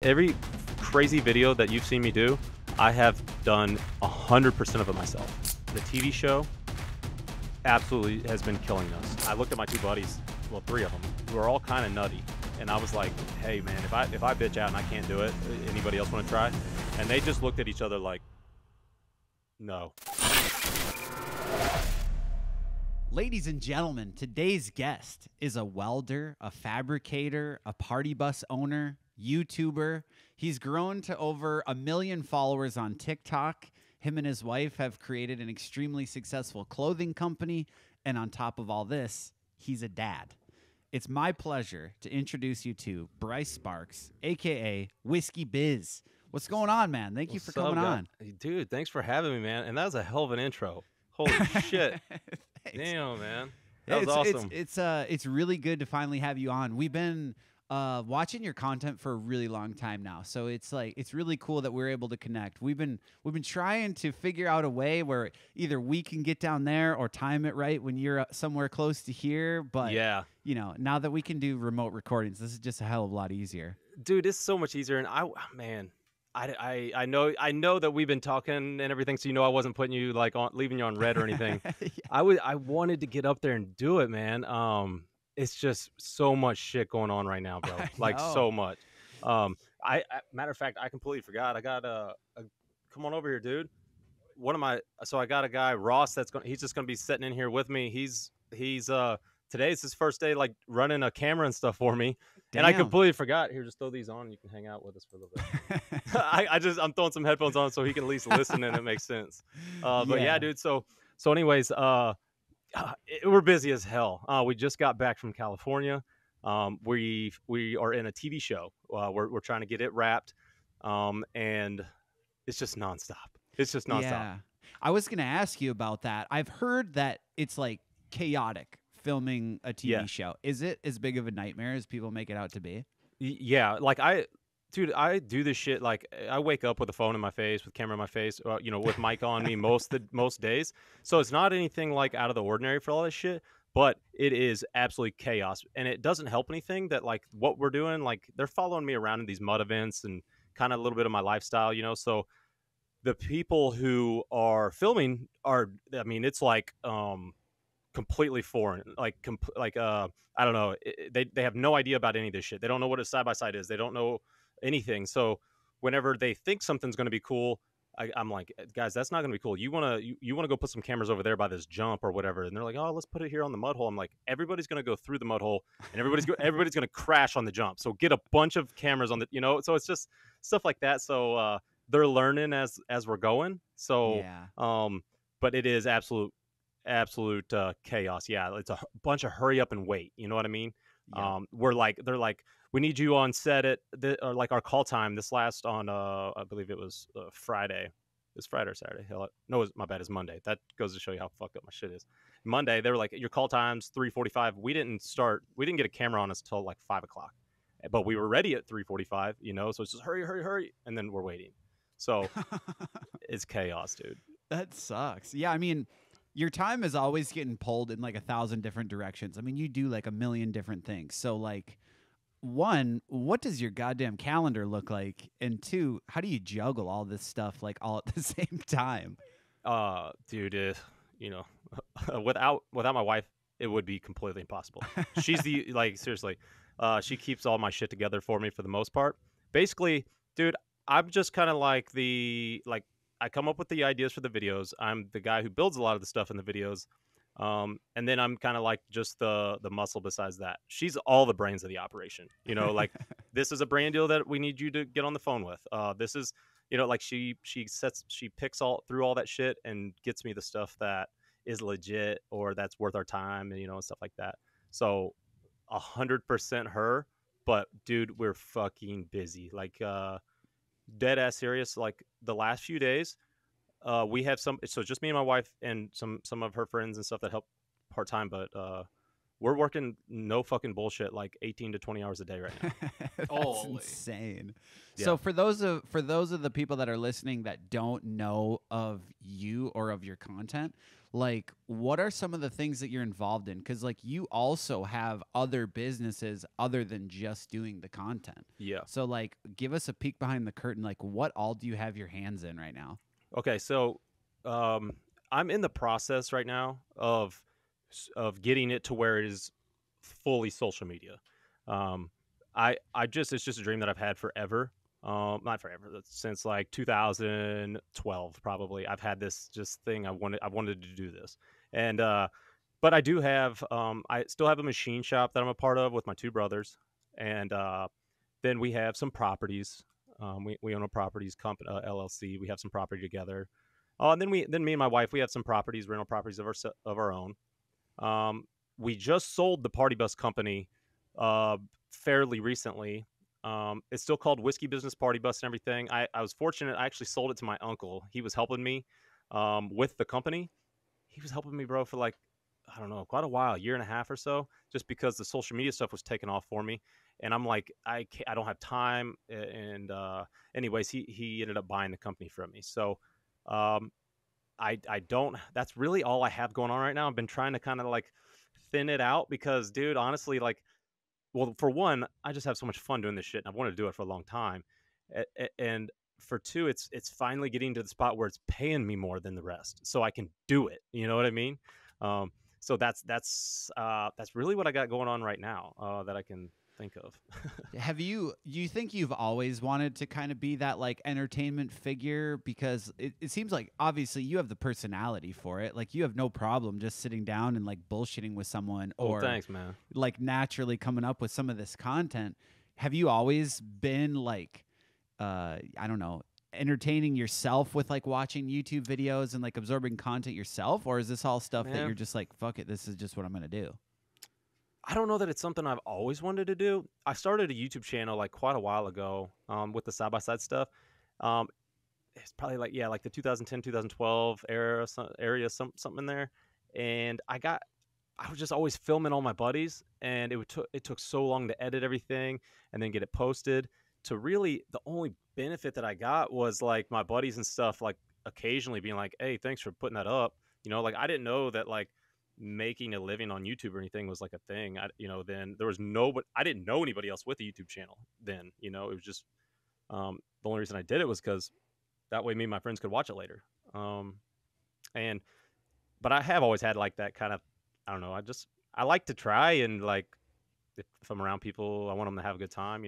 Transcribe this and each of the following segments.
every crazy video that you've seen me do, I have done 100% of it myself. The TV show absolutely has been killing us. I looked at my two buddies, well, three of them, who are all kind of nutty, and I was like, "Hey, man, if I bitch out and I can't do it, anybody else want to try?" And they just looked at each other like, "No." Ladies and gentlemen, today's guest is a welder, a fabricator, a party bus owner, YouTuber. He's grown to over 1 million followers on TikTok. Him and his wife have created an extremely successful clothing company. And on top of all this, he's a dad. It's my pleasure to introduce you to Bryce Sparks, a.k.a. Whiskey Biz. What's going on, man? Thank you for coming on. Dude, thanks for having me, man. And that was a hell of an intro. Holy shit. Damn, man. That was awesome. It's really good to finally have you on. We've been watching your content for a really long time now, so it's really cool that we're able to connect. We've been trying to figure out a way where either we can get down there or time it right when you're somewhere close to here. But yeah, you know, now that we can do remote recordings, this is just a hell of a lot easier. Dude, it's so much easier. And I know that we've been talking and everything, so I wasn't putting you leaving you on red or anything. Yeah. I wanted to get up there and do it, man. It's just so much shit going on right now, bro. So much. Matter of fact, I completely forgot. I got come on over here, dude. So I got a guy, Ross, he's just gonna be sitting in here with me. He's today's his first day running a camera and stuff for me. Damn. And I completely forgot. Here, just throw these on and you can hang out with us for a little bit. I'm throwing some headphones on so he can at least listen and it makes sense. But yeah, dude. So anyways, we're busy as hell. We just got back from California. We are in a TV show. We're trying to get it wrapped. And it's just nonstop. Yeah. I was going to ask you about that. I've heard that it's chaotic filming a TV show. Is it as big of a nightmare as people make it out to be? Yeah. I do this shit. I wake up with a phone in my face, with camera in my face, with mic on me most days. So it's not anything out of the ordinary for all this shit, but it is absolutely chaos. And it doesn't help anything that what we're doing, they're following me around in these mud events and kind of a little bit of my lifestyle, So the people who are filming it's completely foreign. I don't know. They have no idea about any of this shit. They don't know what a side-by-side is. They don't know anything. So whenever they think something's going to be cool, I'm like, guys, that's not going to be cool. You want to go put some cameras over there by this jump or whatever. And they're like, oh, let's put it here on the mud hole. I'm like, everybody's going to go through the mud hole and everybody's going to crash on the jump. So get a bunch of cameras on the, so it's just stuff like that. So they're learning as we're going. So, yeah. But it is absolute chaos. Yeah, it's a bunch of hurry up and wait. You know what I mean? Yeah. They're like, we need you on set at our call time. This last on I believe it was Friday. It's Friday or Saturday. No, my bad. It's Monday. That goes to show you how fucked up my shit is. Monday, they were like, your call time's 3:45. We didn't get a camera on us till 5 o'clock, but we were ready at 3:45. So it's just hurry, and then we're waiting. So it's chaos, dude. That sucks. Yeah, I mean, your time is always getting pulled in 1,000 different directions. I mean, you do 1 million different things. So one, what does your goddamn calendar look like? And two, how do you juggle all this stuff all at the same time? Dude, without my wife, it would be completely impossible. She's the seriously, she keeps all my shit together for me for the most part. Basically, dude, I'm just kind of I come up with the ideas for the videos. I'm the guy who builds a lot of the stuff in the videos. And then I'm kind of just the muscle besides that. She's all the brains of the operation. This is a brand deal that we need you to get on the phone with. This is, she picks through all that shit and gets me the stuff that is legit or that's worth our time and, and stuff like that. So 100% her, but dude, we're fucking busy. Dead ass serious. The last few days, we have so just me and my wife and some of her friends and stuff that help part-time, but we're working no fucking bullshit like 18 to 20 hours a day right now. That's Holy. insane. Yeah. So for those of the people that are listening that don't know of you or of your content, like what are some of the things that you're involved in? Because like you also have other businesses other than just doing the content. Yeah. So like give us a peek behind the curtain. Like what all do you have your hands in right now? Okay, so um, I'm in the process right now of getting it to where it is fully social media. Um, I just it's just a dream that I've had forever. Not forever, since like 2012 probably. I've had this just thing I wanted to do this, and but I do have I still have a machine shop that I'm a part of with my two brothers, and then we have some properties. We own a properties company LLC. We have some property together. And then me and my wife we have some properties, rental properties of our own. Um, we just sold the party bus company uh, fairly recently. It's still called Whiskey Business Party Bus and everything. I was fortunate. I actually sold it to my uncle. He was helping me with the company. He was helping me, bro, for like I don't know, quite a while, a year and a half or so, just because the social media stuff was taking off for me. And I'm like, I don't have time. And anyways, he ended up buying the company from me. So um, I don't. That's really all I have going on right now. I've been trying to kind of like thin it out because, dude, honestly, like, well, for one, I just have so much fun doing this shit, and I've wanted to do it for a long time. And for two, it's finally getting to the spot where it's paying me more than the rest, so I can do it. You know what I mean? Um, so that's really what I got going on right now that I can think of. Do you think you've always wanted to kind of be that like entertainment figure? Because it seems like obviously you have the personality for it. Like you have no problem just sitting down and like bullshitting with someone Oh, or thanks, man. like naturally coming up with some of this content. Have you always been like I don't know, entertaining yourself with like watching YouTube videos and like absorbing content yourself? Or is this all stuff that Man, you're just like, fuck it, this is just what I'm gonna do? I don't know that it's something I've always wanted to do. I started a YouTube channel like quite a while ago with the side by side stuff. Um, it's probably like yeah, like the 2010 2012 area something in there, and I was just always filming all my buddies, and it took so long to edit everything and then get it posted. To really, the only benefit that I got was like my buddies and stuff, like occasionally being like, "Hey, thanks for putting that up." You know, like I didn't know that like making a living on YouTube or anything was like a thing. Then there was but I didn't know anybody else with a YouTube channel. Then, it was just the only reason I did it was because that way me and my friends could watch it later. And but I have always had like that kind of I don't know. I like to try and like if I'm around people, I want them to have a good time.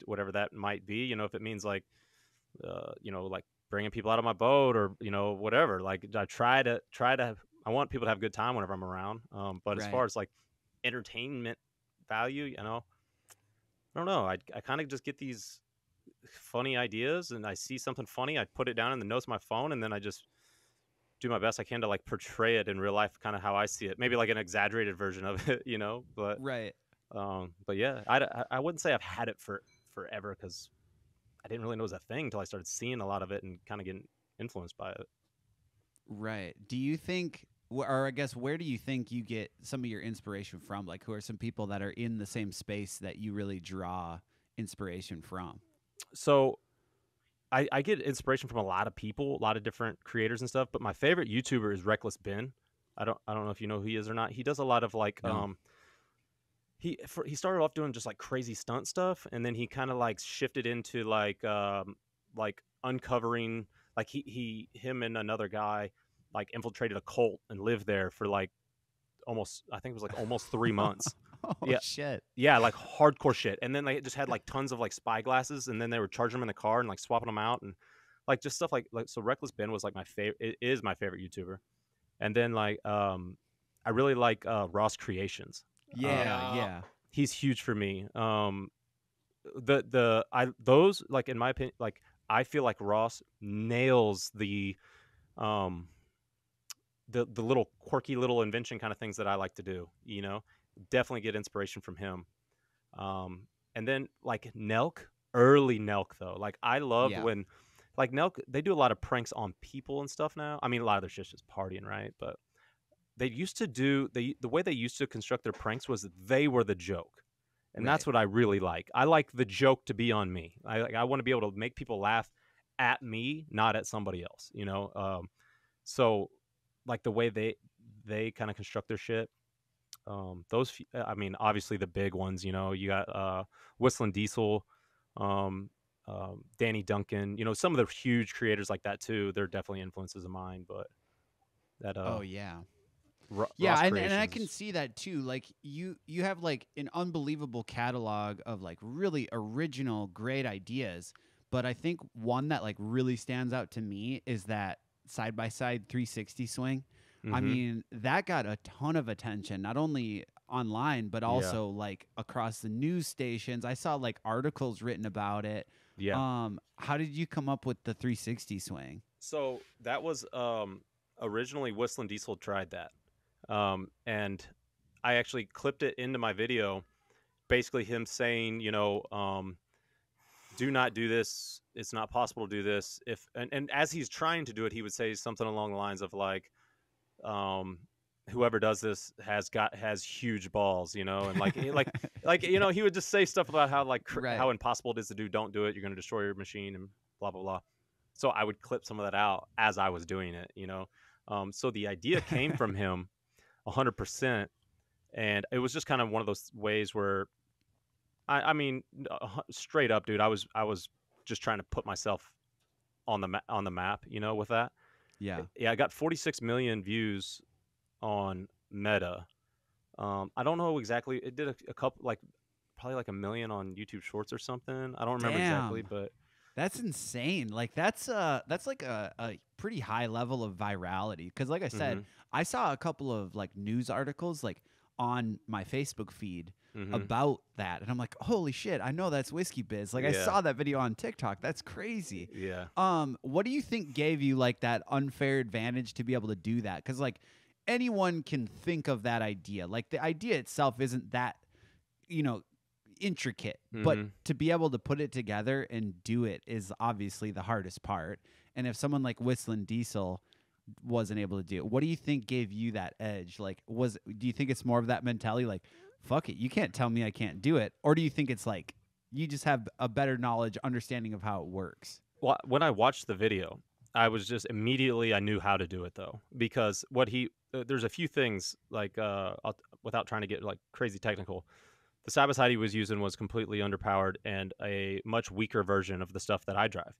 Whatever that might be. If it means like like bringing people out of my boat or whatever. Like I try to. I want people to have a good time whenever I'm around. But as Right. far as like entertainment value, I don't know. I kind of just get these funny ideas and I see something funny, I put it down in the notes of my phone, and then I just do my best I can to like portray it in real life, kind of how I see it. Maybe like an exaggerated version of it, Right. But yeah, I wouldn't say I've had it for forever because I didn't really know it was a thing until I started seeing a lot of it and kind of getting influenced by it. Right. Do you think, or I guess, where do you think you get some of your inspiration from? Like, who are some people that are in the same space that you really draw inspiration from? So I get inspiration from a lot of people, a lot of different creators and stuff. But my favorite YouTuber is Reckless Ben. I don't know if you know who he is or not. He does a lot of like No. he started off doing just like crazy stunt stuff, and then he kind of like shifted into like uncovering like him and another guy like infiltrated a cult and lived there for like almost I think it was like almost 3 months. Oh, Yeah, shit. yeah, like hardcore shit. And then they just had like tons of like spy glasses, and then they were charging them in the car and like swapping them out, and like just stuff like so. Reckless Ben was like my favorite. It is my favorite YouTuber. And then like I really like Ross Creations. Yeah. Um, Yeah. Yeah. he's huge for me. The I those like in my opinion, like I feel like Ross nails um the little quirky little invention kind of things that I like to do. Definitely get inspiration from him. And then like Nelk, early Nelk though. Like I loved Yeah. when like Nelk they do a lot of pranks on people and stuff now. I mean a lot of their shit's just partying, right? But they used to do the way they used to construct their pranks was they were the joke. And Right. that's what I really like. I like the joke to be on me. I want to be able to make people laugh at me, not at somebody else, you know? So like the way they kind of construct their shit, I mean, obviously the big ones, you know, you got Whistling Diesel, um, Danny Duncan, you know, some of the huge creators like that too. They're definitely influences of mine, but that Oh yeah. Yeah, Ross and I Creations can is see that too. Like you have like an unbelievable catalog of like really original great ideas, but I think one that like really stands out to me is that side by side 360 swing. I mm-hmm. mean, that got a ton of attention, not only online but Yeah. also like across the news stations. I saw like articles written about it. Yeah. How did you come up with the 360 swing? So that was originally Whistling Diesel tried that. And I actually clipped it into my video, basically him saying, you know, do not do this. It's not possible to do this. If and as he's trying to do it, he would say something along the lines of like, um, whoever does this has huge balls, you know, and like you know, he would just say stuff about how like how Right. impossible it is to do. Don't do it. You're going to destroy your machine and blah blah blah. So I would clip some of that out as I was doing it, you know. So the idea came from him 100%, and it was just kind of one of those ways where I mean, straight up, dude, I was just trying to put myself on on the map, you know, with that. Yeah. Yeah, I got 46 million views on Meta. I don't know exactly. It did a couple, like probably like a million on YouTube Shorts or something. I don't remember exactly, Damn. but That's insane. Like that's like a pretty high level of virality. Because like I said, hmm I saw a couple of like news articles like on my Facebook feed hmm about that, and I'm like, holy shit, I know that's Whiskey Biz. Like I yeah, saw that video on TikTok. That's crazy. yeah. What do you think gave you like that unfair advantage to be able to do that? Because like anyone can think of that idea. Like the idea itself isn't that you know intricate, but hmm to be able to put it together and do it is obviously the hardest part. And if someone like Whistling Diesel wasn't able to do it, what do you think gave you that edge? Like, do you think it's more of that mentality, like, fuck it, you can't tell me I can't do it, or do you think it's like you just have a better knowledge, understanding of how it works? Well, when I watched the video, I was just immediately I knew how to do it though, because what he there's a few things like without trying to get like crazy technical. The side by side he was using was completely underpowered and a much weaker version of the stuff that I drive.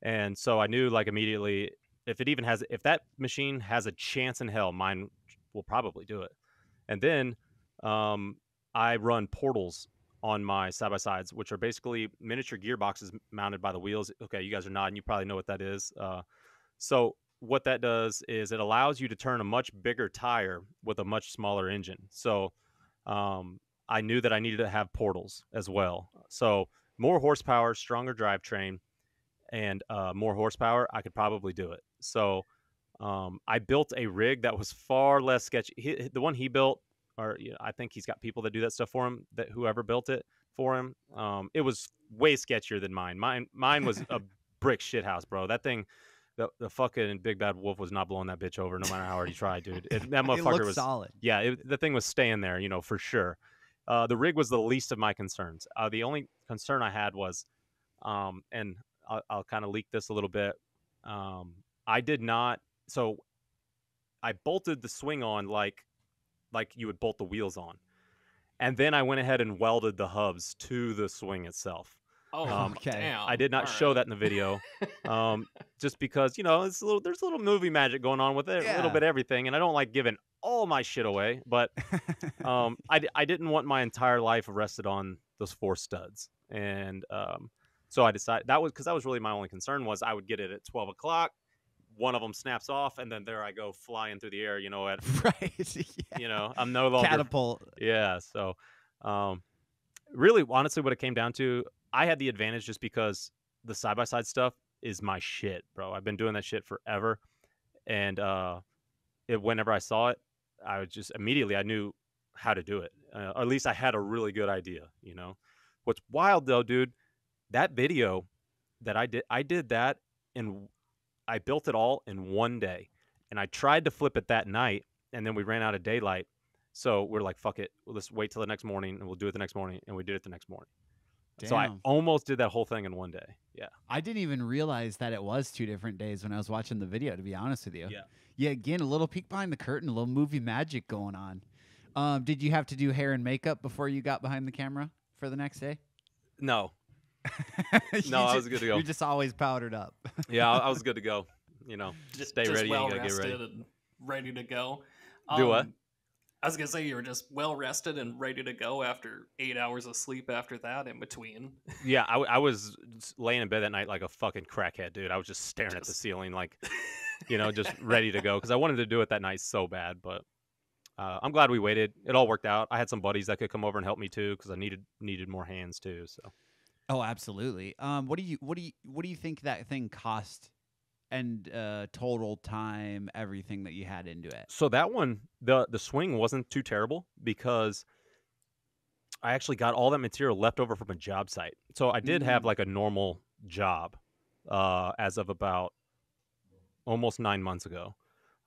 And so I knew like immediately if that machine has a chance in hell, mine will probably do it. And then um, I run portals on my side by sides, which are basically miniature gearboxes mounted by the wheels. Okay, you guys are nodding. You probably know what that is. So what that does is it allows you to turn a much bigger tire with a much smaller engine. So um, I knew that I needed to have portals as well. So more horsepower, stronger drivetrain, and more horsepower, I could probably do it. So I built a rig that was far less sketchy. The one he built, or you know, I think he's got people that do that stuff for him. That whoever built it for him, it was way sketchier than mine. Mine was a brick shit house, bro. That thing, the fucking big bad wolf was not blowing that bitch over, no matter how hard he tried, dude. That It motherfucker looks was, solid. yeah, the thing was staying there, you know, for sure. The rig was the least of my concerns. The only concern I had was, and I'll kind of leak this a little bit. I did not. So I bolted the swing on like you would bolt the wheels on, and then I went ahead and welded the hubs to the swing itself. Oh, Okay. I damn. did not All show right. that in the video, just because you know there's a little movie magic going on with it, a little Yeah. bit of everything, and I don't like giving all my shit away. But I didn't want my entire life rested on those four studs, and so I decided that was because that was really my only concern was I would get it at 12 o'clock. One of them snaps off, and then there I go flying through the air. You know, Right. you Yeah. know, I'm no longer, Catapult. yeah. So, um, really, honestly, what it came down to, I had the advantage just because the side by side stuff is my shit, bro. I've been doing that shit forever, and whenever I saw it, I was just immediately I knew how to do it. Or at least I had a really good idea. You know, what's wild though, dude, that video that I did that in I built it all in one day, and I tried to flip it that night, and then we ran out of daylight. So we're like, fuck it, let's wait till the next morning, and we'll do it the next morning. And we did it the next morning. So I Damn. almost did that whole thing in one day. Yeah. I didn't even realize that it was 2 different days when I was watching the video, to be honest with you. Yeah. Yeah, again, a little peek behind the curtain, a little movie magic going on. Did you have to do hair and makeup before you got behind the camera for the next day? No. You No, I ju- was good to go. You're just always powdered up. Yeah, I was good to go. You know, Just stay ready. well You gotta get rested ready. and ready to go. Do what? I was gonna say you were just well rested and ready to go after 8 hours of sleep after that in between. Yeah, I was laying in bed that night like a fucking crackhead, dude. I was just staring at the Just- ceiling, like, you know, just ready to go because I wanted to do it that night so bad. But I'm glad we waited. It all worked out. I had some buddies that could come over and help me too because I needed more hands too. So Oh, absolutely. What do you think that thing cost, and total time, everything that you had into it? so that one, the swing wasn't too terrible because I actually got all that material left over from a job site. So I did have like a normal job as of about almost 9 months ago.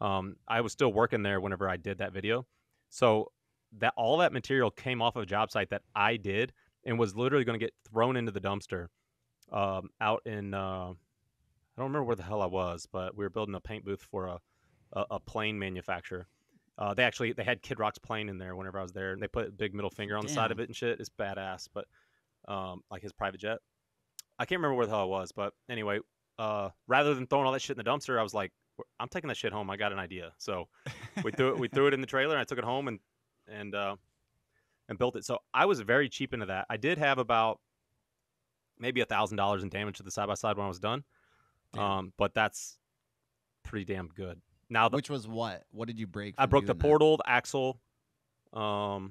I was still working there whenever I did that video. So that all that material came off of a job site that I did and was literally going to get thrown into the dumpster out in I don't remember where the hell I was, but we were building a paint booth for a plane manufacturer. They had Kid Rock's plane in there whenever I was there, and they put a big middle finger on the side of Damn. it and shit. It's badass, but like his private jet. I can't remember where the hell I was, but anyway, rather than throwing all that shit in the dumpster, I was like, I'm taking that shit home. I got an idea. So we threw it in the trailer, and I took it home and built it. So I was very cheap into that. I did have about maybe $1,000 in damage to the side by side when I was done. Damn. But that's pretty damn good. Now Which was what? What did you break? I from broke the doing that? portal, the axle. Oh,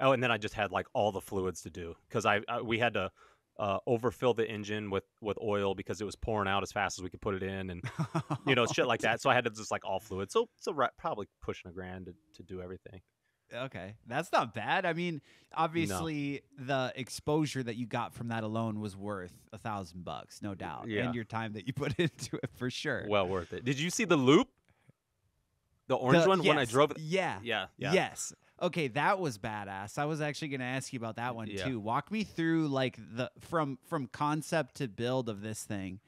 and then I just had like all the fluids to do because we had to overfill the engine with oil because it was pouring out as fast as we could put it in, and you know, shit like that. So I had to just like all fluid. So probably pushing $1,000 to do everything. Okay, that's not bad. I mean, obviously, the exposure that you got from that alone was worth $1,000, no doubt, Yeah. and your time that you put into it for sure. Well worth it. Did you see the loop? The orange one when I yes, drove it? Yeah. Yeah. Yes. Okay, that was badass. I was actually going to ask you about that one Yeah. too. Walk me through like the from concept to build of this thing.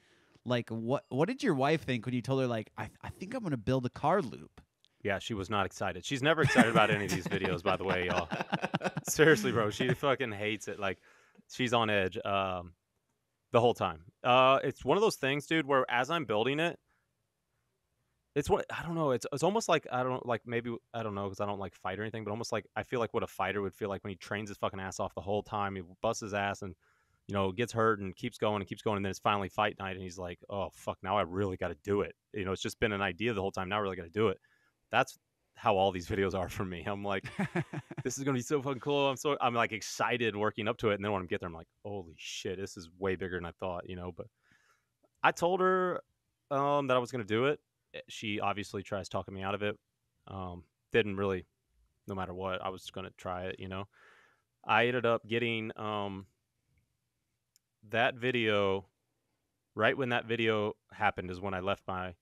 Like what did your wife think when you told her like I think I'm going to build a car loop? Yeah, she was not excited. She's never excited about any of these videos, by the way, y'all. Seriously, bro. She fucking hates it. Like, she's on edge the whole time. It's one of those things, dude, where as I'm building it, I don't know. It's almost like, I don't like, maybe, I don't know, because I don't like fight or anything, but almost like, I feel like what a fighter would feel like when he trains his fucking ass off the whole time. He busts his ass and, you know, gets hurt and keeps going, and then it's finally fight night, and he's like, oh, fuck, now I really got to do it. You know, it's just been an idea the whole time. Now I really got to do it. That's how all these videos are for me. I'm like, this is gonna be so fucking cool. I'm like excited working up to it, and then when I get there, I'm like, holy shit, this is way bigger than I thought, you know. But I told her that I was gonna do it. She obviously tries talking me out of it. Didn't really, no matter what, I was gonna try it, you know. I ended up getting that video right when that video happened is when I left my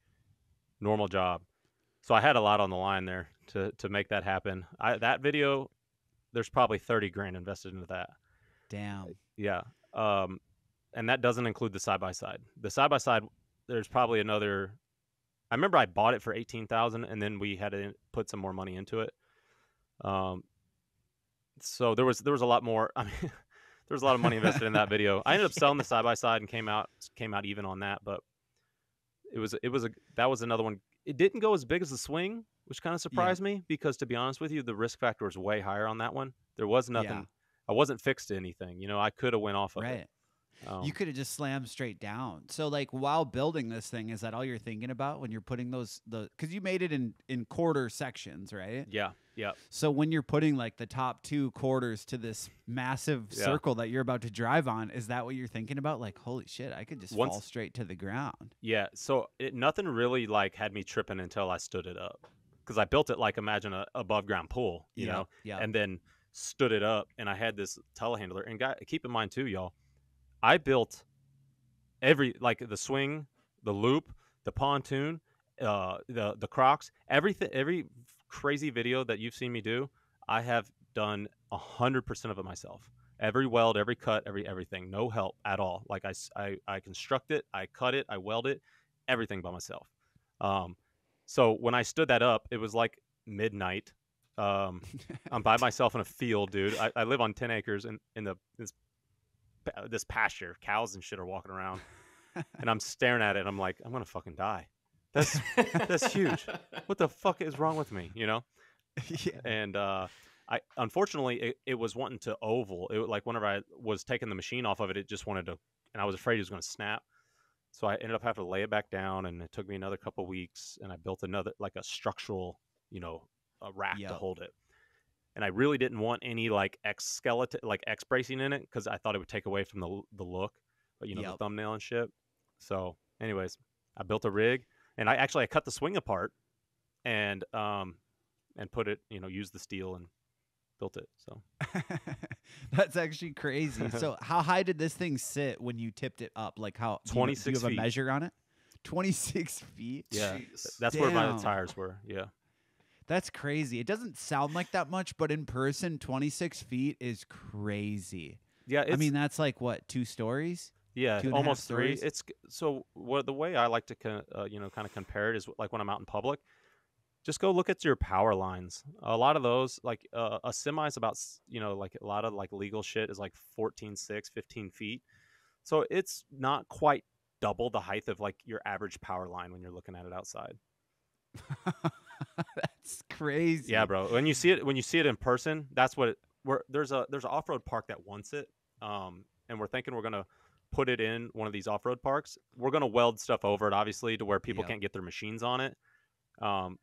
normal job. So I had a lot on the line there to make that happen. That video, there's probably $30,000 invested into that. Damn. Yeah. And that doesn't include the side by side. The side by side, there's probably another. I remember I bought it for $18,000, and then we had to put some more money into it. So there was a lot more. I mean, there was a lot of money invested in that video. I ended up selling the side by side and came out even on that, but that was another one. It didn't go as big as the swing, which kind of surprised me because, to be honest with you, the risk factor was way higher on that one. There was nothing. Yeah. I wasn't fixed to anything. You know, I could have went off of it. Right. You could have just slammed straight down. So, like, while building this thing, is that all you're thinking about when you're putting because you made it in quarter sections, right? Yeah. Yeah. So when you're putting like the top 2 quarters to this massive circle that you're about to drive on, is that what you're thinking about? Like, holy shit, I could just fall straight to the ground. Yeah. So nothing really like had me tripping until I stood it up, because I built it like, imagine a above ground pool, you know, and then stood it up, and I had this telehandler. And keep in mind too, y'all, I built the swing, the loop, the pontoon, the Crocs, everything, every crazy video that you've seen me do, I have done 100% of it myself. Every weld, every cut, everything, no help at all. Like I construct it, I cut it, I weld it, everything by myself. Um, so when I stood that up, it was like midnight. I'm by myself in a field, dude. I live on 10 acres in this pasture. Cows and shit are walking around, and I'm staring at it. I'm like, I'm gonna fucking die. That's that's huge. What the fuck is wrong with me? You know? Yeah. And I unfortunately it was wanting to oval. It like whenever I was taking the machine off of it, it just wanted to, and I was afraid it was going to snap. So I ended up having to lay it back down, and it took me another couple weeks, and I built another like a structural, a rack to Yep. hold it. And I really didn't want any like X bracing in it because I thought it would take away from the look, but the Yep. thumbnail and shit. So, anyways, I built a rig, and I cut the swing apart, and put it, used the steel and built it. So That's actually crazy. So how high did this thing sit when you tipped it up? Like how do you 26 have a feet. measure on it? 26 feet? Yeah, Jeez. that's where my Damn. tires were. Yeah. That's crazy. It doesn't sound like that much, but in person, 26 feet is crazy. Yeah, I mean, that's like what, 2 stories? yeah, 2.5 almost 3. stories? It's so the way I like to kind of compare it is like when I'm out in public, just go look at your power lines. A lot of those, like a semi is about, like a lot of like legal shit is like 14.6, 15 feet. So it's not quite double the height of like your average power line when you're looking at it outside. That's crazy. Yeah, bro. When you see it in person, that's what there's an off-road park that wants it. And we're thinking we're going to put it in one of these off-road parks. We're going to weld stuff over it, obviously, to where people Yep. can't get their machines on it.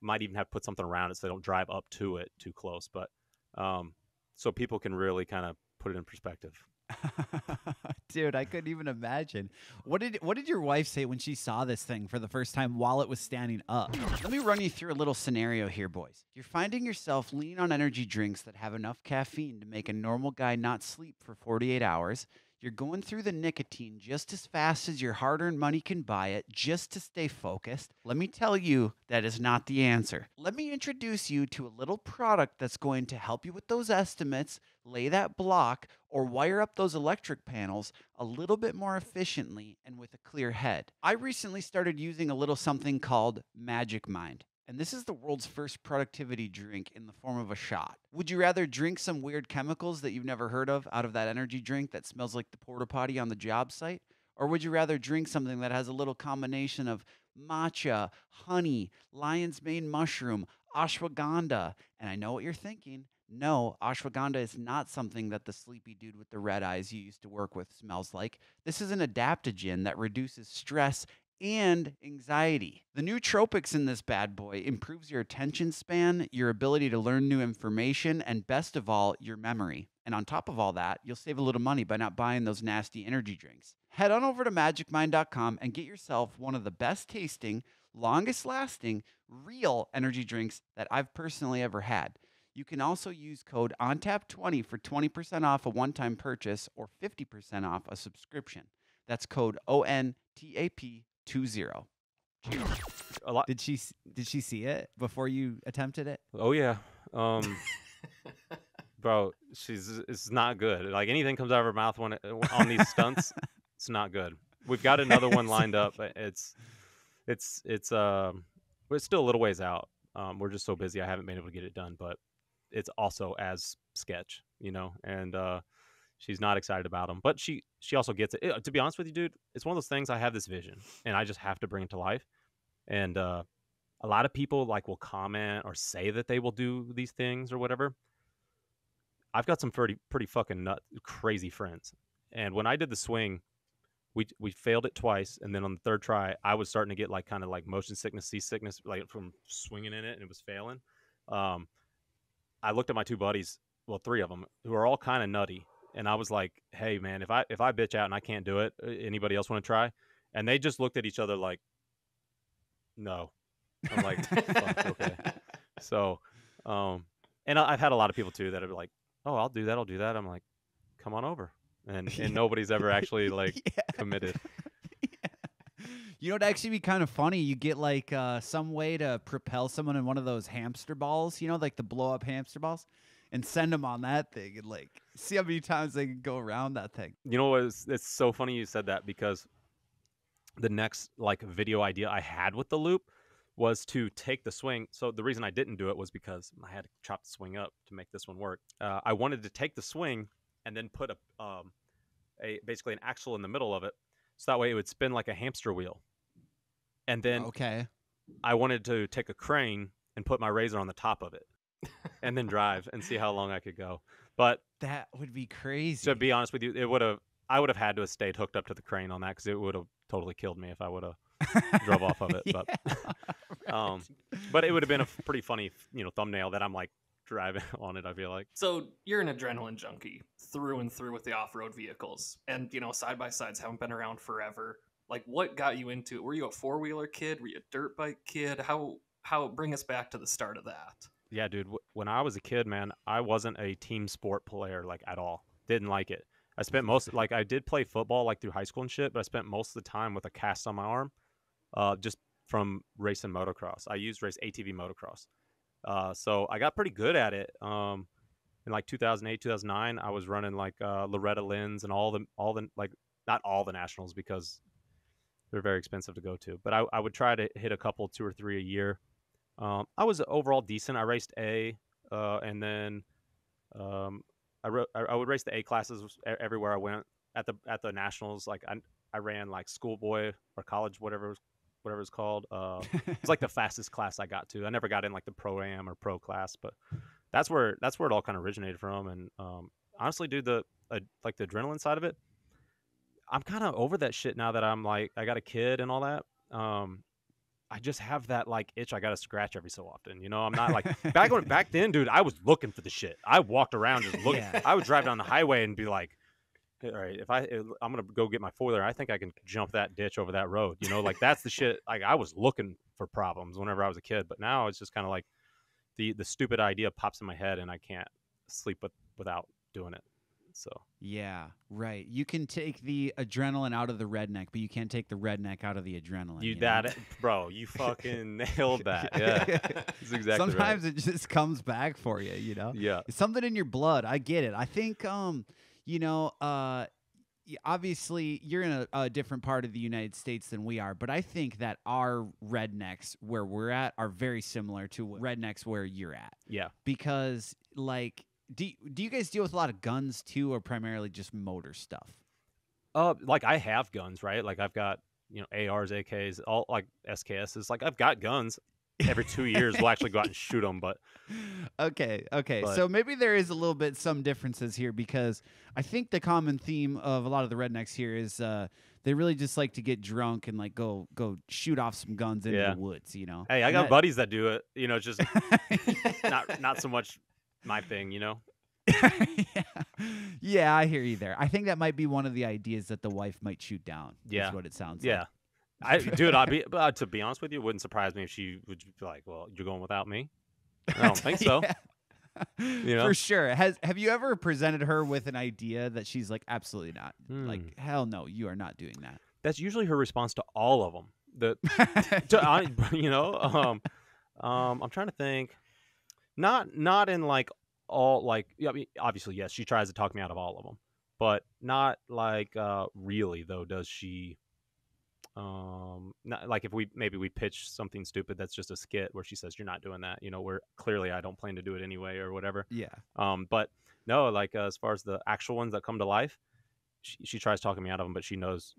Might even have to put something around it so they don't drive up to it too close, but so people can really kind of put it in perspective. Dude, I couldn't even imagine. What did your wife say when she saw this thing for the first time while it was standing up? Let me run you through a little scenario here, boys. You're finding yourself leaning on energy drinks that have enough caffeine to make a normal guy not sleep for 48 hours. You're going through the nicotine just as fast as your hard-earned money can buy it just to stay focused. Let me tell you, that is not the answer. Let me introduce you to a little product that's going to help you with those estimates, lay that block, or wire up those electric panels a little bit more efficiently and with a clear head. I recently started using a little something called Magic Mind. And this is the world's first productivity drink in the form of a shot. Would you rather drink some weird chemicals that you've never heard of out of that energy drink that smells like the porta potty on the job site? Or would you rather drink something that has a little combination of matcha, honey, lion's mane mushroom, ashwagandha? And I know what you're thinking. No, ashwagandha is not something that the sleepy dude with the red eyes you used to work with smells like. This is an adaptogen that reduces stress and anxiety. The nootropics in this bad boy improves your attention span, your ability to learn new information, and best of all, your memory. And on top of all that, you'll save a little money by not buying those nasty energy drinks. Head on over to magicmind.com and get yourself one of the best tasting, longest lasting, real energy drinks that I've personally ever had. You can also use code ONTAP20 for 20% off a one-time purchase or 50% off a subscription. That's code ONTAP20. A lot. Did she see it before you attempted it? Oh yeah. Bro, it's not good. Like anything comes out of her mouth when on these stunts, it's not good. We've got another one lined up. It's still a little ways out. We're just so busy I haven't been able to get it done, but it's also as sketch, and she's not excited about them, but she also gets it. To be honest with you, dude, it's one of those things. I have this vision, and I just have to bring it to life. And a lot of people like will comment or say that they will do these things or whatever. I've got some pretty fucking crazy friends, and when I did the swing, we failed it twice, and then on the third try, I was starting to get like kind of like motion sickness, seasickness, like from swinging in it, and it was failing. I looked at my 2 buddies, well, 3 of them, who are all kind of nutty. And I was like, hey, man, if I bitch out and I can't do it, anybody else want to try? And they just looked at each other like, no. I'm like, fuck, okay. So, and I've had a lot of people, too, that are like, oh, I'll do that. I'm like, come on over. And nobody's ever actually, like, committed. You know, it'd actually be kind of funny. You get like some way to propel someone in one of those hamster balls, you know, like the blow up hamster balls, and send them on that thing and like see how many times they can go around that thing. You know what? It's so funny you said that because the next like video idea I had with the loop was to take the swing. So the reason I didn't do it was because I had to chop the swing up to make this one work. I wanted to take the swing and then put a basically an axle in the middle of it, so that way it would spin like a hamster wheel. And then Okay. I wanted to take a crane and put my razor on the top of it, and then drive and see how long I could go. But That would be crazy. to be honest with you, I would have had to have stayed hooked up to the crane on that because it would have totally killed me if I would have drove off of it. Yeah, But it would have been a pretty funny, thumbnail that I'm like driving on it. I feel like. So you're an adrenaline junkie through and through with the off-road vehicles, and side-by-sides haven't been around forever. Like, what got you into it? Were you a four-wheeler kid? Were you a dirt bike kid? How bring us back to the start of that? Yeah, dude. When I was a kid, man, I wasn't a team sport player like at all. Didn't like it. I spent I did play football like through high school and shit, but I spent most of the time with a cast on my arm, just from racing motocross. I used race ATV motocross. So I got pretty good at it. In like 2008, 2009, I was running like Loretta Lynn's and all the like, not all the nationals because they're very expensive to go to, but I would try to hit a couple, 2 or 3 a year. I was overall decent. I raced A, and then I would race the A classes everywhere I went at the nationals. Like I ran like schoolboy or college, whatever it's called. It's like the fastest class I got to. I never got in like the pro-am or pro class, but that's where it all kind of originated from. And honestly, dude, the adrenaline side of it, I'm kind of over that shit now that I'm like, I got a kid and all that. I just have that like itch I got to scratch every so often. I'm not like back then, dude, I was looking for the shit. I walked around just looking. Yeah. I would drive down the highway and be like, all right, I'm going to go get my four-wheeler, I think I can jump that ditch over that road. Like that's the shit. Like I was looking for problems whenever I was a kid, but now it's just kind of like the stupid idea pops in my head and I can't sleep without doing it. So Yeah, right. You can take the adrenaline out of the redneck, but you can't take the redneck out of the adrenaline. Bro, you fucking nailed that. Yeah, that's exactly Sometimes right. it just comes back for you. Yeah. It's something in your blood. I get it. I think, obviously you're in a different part of the United States than we are, but I think that our rednecks where we're at are very similar to rednecks where you're at. Yeah. Because like. Do you guys deal with a lot of guns too, or primarily just motor stuff? Like I have guns, right? Like I've got ARs, AKs, all like SKSs. Like I've got guns. Every 2 years, we'll actually go out and shoot them. But okay. But So maybe there is a little bit some differences here because I think the common theme of a lot of the rednecks here is they really just like to get drunk and like go shoot off some guns into the woods. Hey, I got buddies that do it. Just not so much my thing, Yeah, I hear you there. I think that might be one of the ideas that the wife might shoot down. Yeah, is what it sounds like. I'd to be honest with you, it wouldn't surprise me if she would be like, "Well, you're going without me." I don't think so. For sure. Have you ever presented her with an idea that she's like, absolutely not? Like, hell no, you are not doing that. That's usually her response to all of them. I'm trying to think. Not in like all like I mean, obviously yes, she tries to talk me out of all of them, but not like really though. Does she? Not like if we pitch something stupid that's just a skit where she says you're not doing that. Where clearly I don't plan to do it anyway or whatever. Yeah. But no, like as far as the actual ones that come to life, she tries talking me out of them, but she knows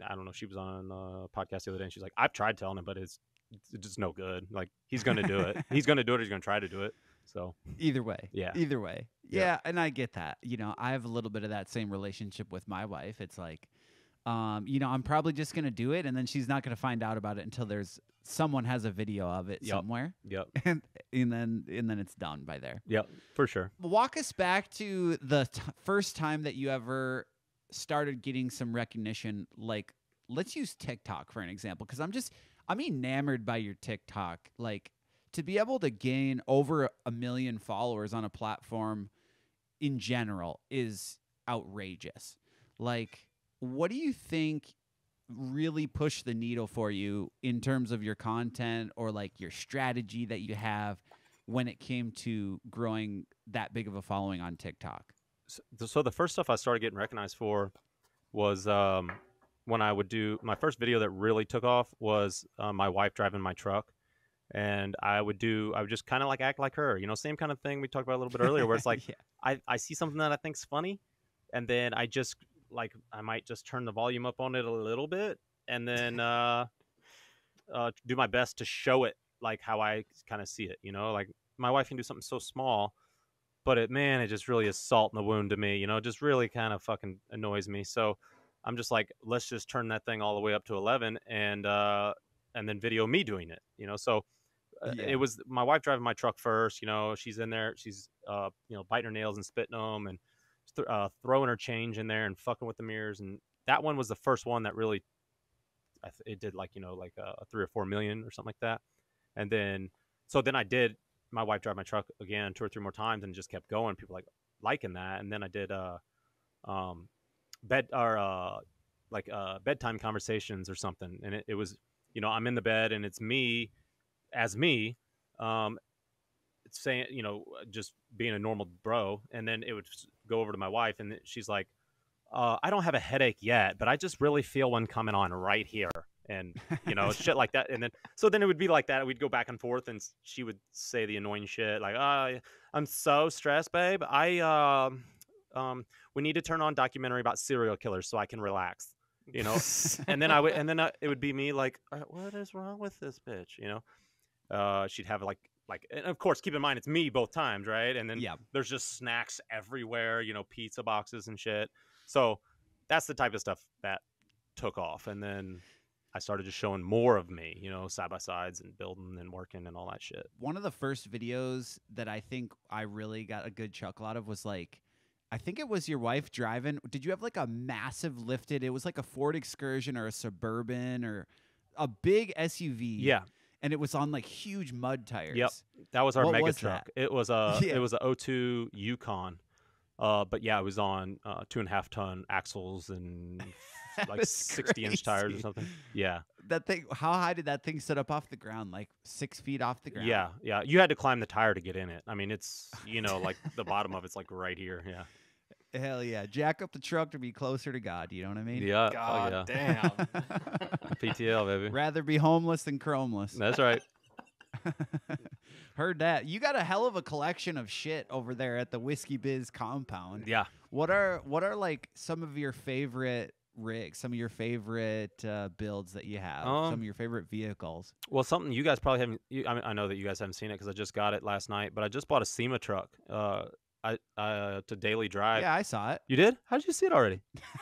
I don't know. She was on a podcast the other day and she's like, I've tried telling him, but it's just no good. Like he's going to do it. He's going to do it. Or he's going to try to do it. So either way. Yeah. And I get that. I have a little bit of that same relationship with my wife. It's like, I'm probably just going to do it. And then she's not going to find out about it until someone has a video of it somewhere. Yep. And then it's done by there. Yep. For sure. Walk us back to the first time that you ever started getting some recognition. Like, let's use TikTok for an example. Cause I'm enamored by your TikTok. Like, to be able to gain over 1 million followers on a platform in general is outrageous. Like, what do you think really pushed the needle for you in terms of your content or like your strategy that you have when it came to growing that big of a following on TikTok? So the first stuff I started getting recognized for was when I would do my first video that really took off was my wife driving my truck. And I would just kind of like act like her, same kind of thing we talked about a little bit earlier, where it's like Yeah. I see something that I think's funny, and then I might just turn the volume up on it a little bit, and then do my best to show it like how I kind of see it. Like my wife can do something so small, but it just really is salt in the wound to me. It just really kind of fucking annoys me. So I'm just like, let's just turn that thing all the way up to 11 and then video me doing it. So Yeah. it was my wife driving my truck first. She's in there, she's biting her nails and spitting them and throwing her change in there and fucking with the mirrors. And that one was the first one that really it did like 3 or 4 million or something like that. And then I did my wife drive my truck again 2 or 3 more times and just kept going. People liking that. And then I did um bed or bedtime conversations or something. And it was I'm in the bed and it's me as me, um saying, just being a normal bro. And then it would go over to my wife and she's like, I don't have a headache yet, but I just really feel one coming on right here. And, shit like that. And then it would be like that. We'd go back and forth and she would say the annoying shit like, I'm so stressed, babe. We need to turn on documentary about serial killers so I can relax, and then it would be me like, what is wrong with this bitch? She'd have and of course, keep in mind, it's me both times. Right. And then Yeah. there's just snacks everywhere, pizza boxes and shit. So that's the type of stuff that took off. And then I started just showing more of me, side by sides and building and working and all that shit. One of the first videos that I think I really got a good chuckle out of was like, I think it was your wife driving. Did you have like a massive lifted? It was like a Ford Excursion or a Suburban or a big SUV. Yeah. And it was on like huge mud tires. Yep. That was our What mega was truck. that? It was a Yeah. it was a '02 Yukon. But yeah, it was on 2.5 ton axles and That like was 60-inch tires or crazy. something. Yeah. That thing, how high did that thing sit up off the ground? Like 6 feet off the ground? Yeah, yeah. You had to climb the tire to get in it. I mean, it's like the bottom of it's like right here. Yeah. Hell yeah. Jack up the truck to be closer to God. You know what I mean? Yeah. God Oh, damn. PTL, baby. Rather be homeless than chromeless. That's right. Heard that. You got a hell of a collection of shit over there at the Whiskey Biz compound. Yeah. What are like some of your favorite rigs, some of your favorite builds that you have, some of your favorite vehicles? Well, something you guys probably haven't. I know that you guys haven't seen it because I just got it last night. But I just bought a SEMA truck. To daily drive. Yeah, I saw it. You did? How did you see it already?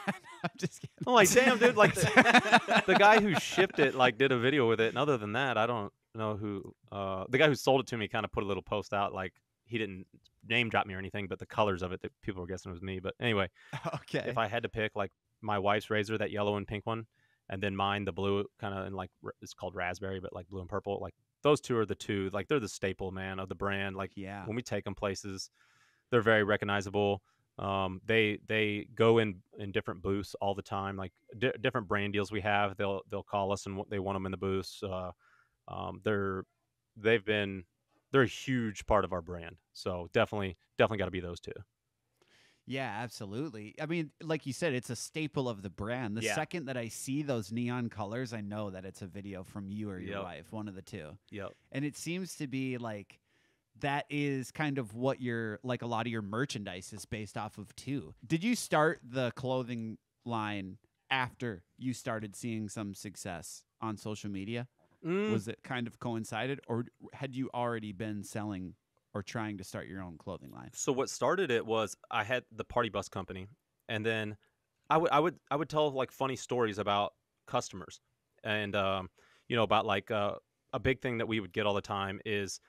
I'm just kidding. I'm like, damn, dude. Like the guy who shipped it, like, did a video with it. And other than that, I don't know who. The guy who sold it to me kind of put a little post out. Like, he didn't name drop me or anything, but the colors of it, that people were guessing it was me. But anyway, Okay. if I had to pick, like, my wife's Razor, that yellow and pink one, and then mine, the blue, kind of, and like it's called raspberry, but like blue and purple. Like, those two are the two. Like, they're the staple, man, of the brand. Like, Yeah. when we take them places, they're very recognizable. They go in different booths all the time. Like different brand deals we have, they'll call us and they want them in the booths. They're a huge part of our brand. So definitely got to be those two. Yeah, absolutely. I mean, like you said, it's a staple of the brand. The Yeah. second that I see those neon colors, I know that it's a video from you or your Yep. wife, one of the two. Yep. And it seems to be like that is kind of what your like a lot of your merchandise is based off of too. Did you start the clothing line after you started seeing some success on social media? Was it kind of coincided, or had you already been selling or trying to start your own clothing line? So what started it was I had the party bus company, and then I would tell like funny stories about customers, and about like a big thing that we would get all the time is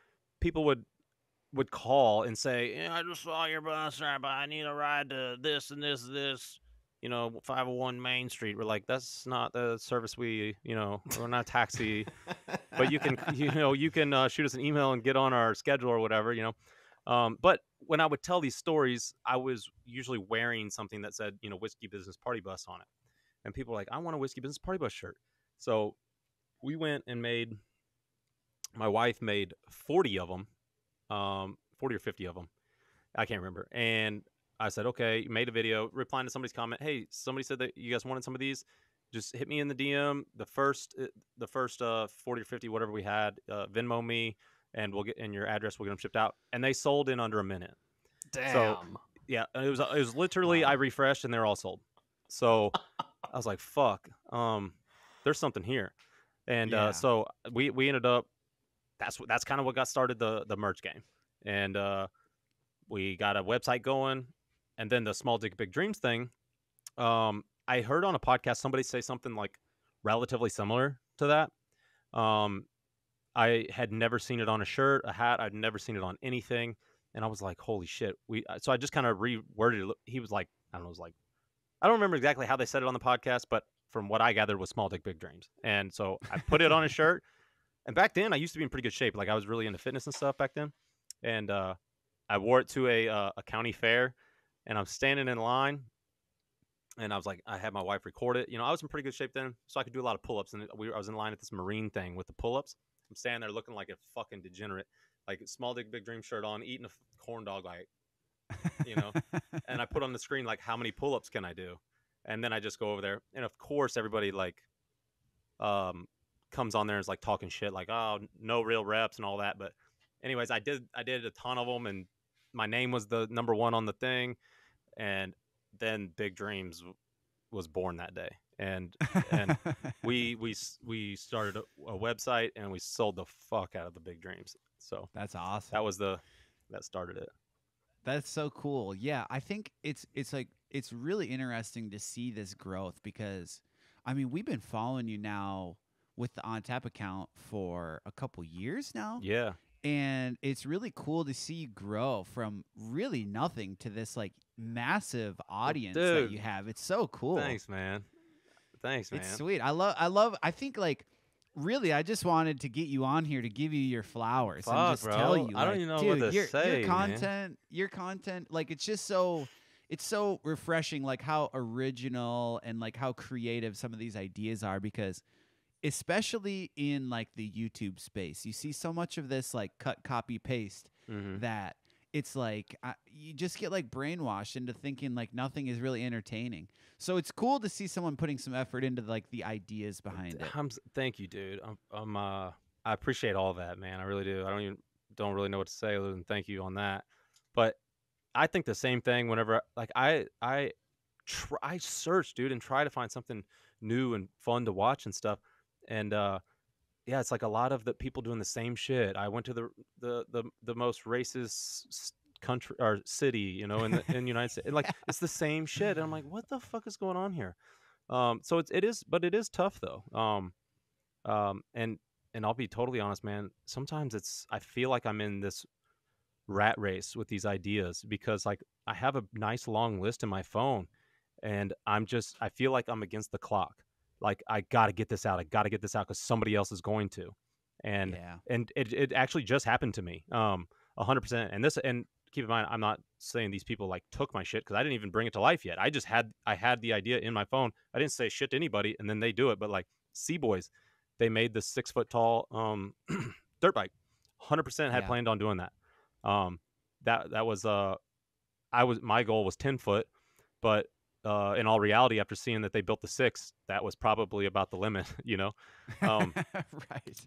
people would call and say, yeah, I just saw your bus right by. I need a ride to this and this, 501 Main Street. We're like, that's not the service we're not a taxi, but you can, shoot us an email and get on our schedule or whatever, But when I would tell these stories, I was usually wearing something that said, Whiskey Business Party Bus on it. and people were like, I want a Whiskey Business Party Bus shirt. So we went and my wife made 40 of them, 40 or 50 of them. I can't remember. And I said, okay, made a video, replying to somebody's comment. Hey, somebody said that you guys wanted some of these. Just hit me in the DM. The first 40 or 50, whatever we had, Venmo me, and we'll get in your address. We'll get them shipped out. And they sold in under a minute. Damn. So yeah, it was literally, Wow. I refreshed and they're all sold. So I was like, fuck, there's something here. And so we ended up, that's kind of what got started the merch game. And we got a website going, and then the Small Dick Big Dreams thing. I heard on a podcast somebody say something like relatively similar to that. I had never seen it on a shirt, a hat. I'd never seen it on anything, and I was like, "Holy shit!" So I just kind of reworded it. He was like, I don't know, I don't remember exactly how they said it on the podcast, but from what I gathered was Small Dick Big Dreams. And so I put it on a shirt. And back then I used to be in pretty good shape. Like I was really into fitness and stuff back then. And I wore it to a county fair, and I'm standing in line, and I was like, I had my wife record it. I was in pretty good shape then, so I could do a lot of pull-ups. And I was in line at this Marine thing with the pull-ups. I'm standing there looking like a fucking degenerate, like Small Dick Big Dream shirt on, eating a corn dog, like, and I put on the screen like, how many pull-ups can I do? And then I just go over there, and of course everybody like comes on there and is like talking shit, like, oh, no real reps and all that. But anyways, I did a ton of them, and my name was the number one on the thing. And then Big Dreams was born that day, and we started a website, and we sold the fuck out of the Big Dreams. So That's awesome. That started it. That's so cool. Yeah, I think it's like it's really interesting to see this growth because, I mean, we've been following you now with the On Tap account for a couple years now. Yeah. And it's really cool to see you grow from really nothing to this like massive audience that you have. It's so cool. Thanks, man. It's sweet. I think like really I just wanted to get you on here to give you your flowers and just tell you. I don't even know what to say, your content, like it's just so refreshing, like how original and like how creative some of these ideas are, because especially in like the YouTube space, you see so much of this like cut, copy, paste that it's like you just get like brainwashed into thinking like nothing is really entertaining. So it's cool to see someone putting some effort into like the ideas behind it. Thank you, dude. I appreciate all that, man. I really do. I don't really know what to say other than thank you on that. But I think the same thing whenever like I search, dude, and try to find something new and fun to watch and stuff. And yeah, it's like a lot of the people doing the same shit. I went to the most racist country or city, in the United States. And, like it's the same shit. And I'm like, what the fuck is going on here? So it is tough though. And I'll be totally honest, man. Sometimes I feel like I'm in this rat race with these ideas because like I have a nice long list in my phone, and I feel like I'm against the clock. Like I gotta get this out. I gotta get this out because somebody else is going to, and it actually just happened to me, 100%. And keep in mind, I'm not saying these people like took my shit because I didn't even bring it to life yet. I had the idea in my phone. I didn't say shit to anybody, and then they do it. But like Boys, they made this 6 foot tall dirt bike. 100% had planned on doing that. That was my goal was 10 foot, but in all reality, after seeing that they built the 6, that was probably about the limit, Right.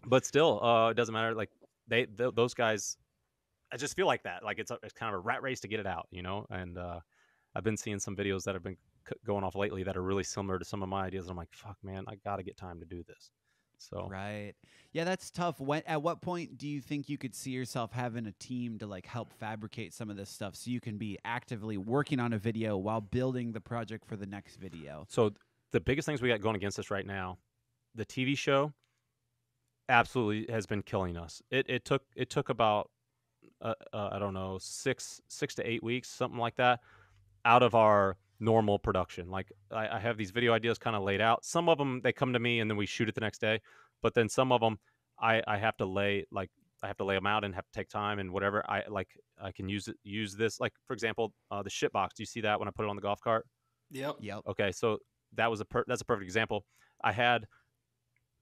But still, it doesn't matter. Like those guys, I just feel like that. Like it's kind of a rat race to get it out, And I've been seeing some videos that have been going off lately that are really similar to some of my ideas. And I'm like, fuck, man, I got to get time to do this. So right, yeah, that's tough. At what point do you think you could see yourself having a team to like help fabricate some of this stuff so you can be actively working on a video while building the project for the next video? So the biggest things we got going against us right now, the TV show absolutely has been killing us. It took about I don't know 6 to 8 weeks, something like that, out of our normal production. Like I have these video ideas kind of laid out. Some of them they come to me and then we shoot it the next day. But then some of them I have to lay them out and have to take time and whatever. I can use this. Like for example, the shit box. Do you see that when I put it on the golf cart? Yep. Yep. Okay, so that's a perfect example. I had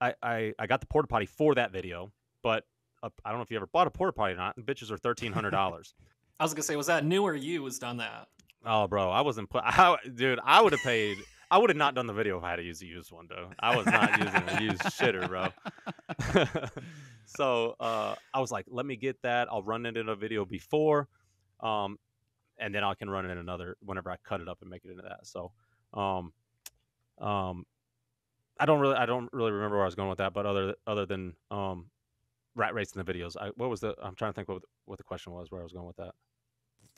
I got the porta potty for that video, but I don't know if you ever bought a porta potty or not. The bitches are $1,300. I was gonna say, was that new or used on that? Oh, bro, I wasn't dude. I would have paid. I would have not done the video if I had to use a used one, though. I was not using a used shitter, bro. So I was like, let me get that. I'll run it in a video before, and then I can run it in another whenever I cut it up and make it into that. So, um, I don't really remember where I was going with that, but other than rat racing the videos, I'm trying to think what the question was where I was going with that.